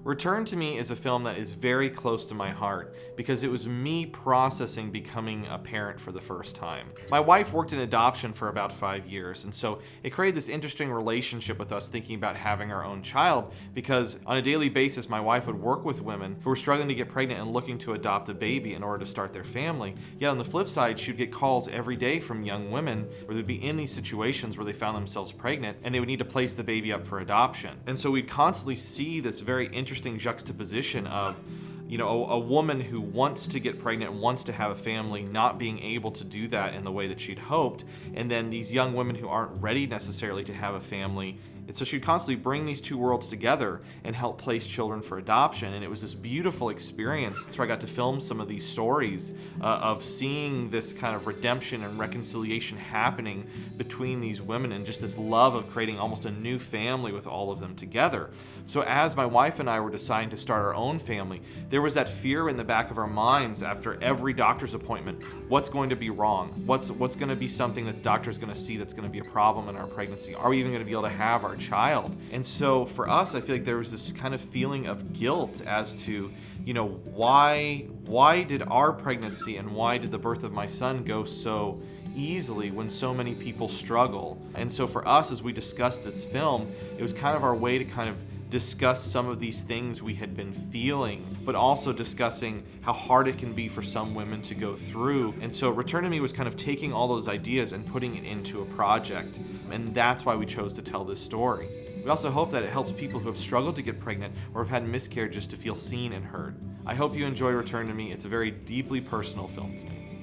Return to Me is a film that is very close to my heart because it was me processing becoming a parent for the first time. My wife worked in adoption for about 5 years, and so it created this interesting relationship with us thinking about having our own child because on a daily basis my wife would work with women who were struggling to get pregnant and looking to adopt a baby in order to start their family. Yet on the flip side, she'd get calls every day from young women where they'd be in these situations where they found themselves pregnant and they would need to place the baby up for adoption. And so we'd constantly see this very interesting juxtaposition of a woman who wants to get pregnant, wants to have a family, not being able to do that in the way that she'd hoped, and then these young women who aren't ready necessarily to have a family. And so she'd constantly bring these two worlds together and help place children for adoption. And it was this beautiful experience. So I got to film some of these stories of seeing this kind of redemption and reconciliation happening between these women and just this love of creating almost a new family with all of them together. So as my wife and I were deciding to start our own family, there was that fear in the back of our minds after every doctor's appointment. What's going to be wrong? What's going to be something that the doctor's going to see that's going to be a problem in our pregnancy? Are we even going to be able to have our child? And so for us, I feel like there was this kind of feeling of guilt as to, why did our pregnancy and why did the birth of my son go so easily when so many people struggle? And so for us, as we discussed this film, it was kind of our way to kind of discuss some of these things we had been feeling, but also discussing how hard it can be for some women to go through. And so Return to Me was kind of taking all those ideas and putting it into a project. And that's why we chose to tell this story. We also hope that it helps people who have struggled to get pregnant or have had miscarriages to feel seen and heard. I hope you enjoy Return to Me. It's a very deeply personal film to me.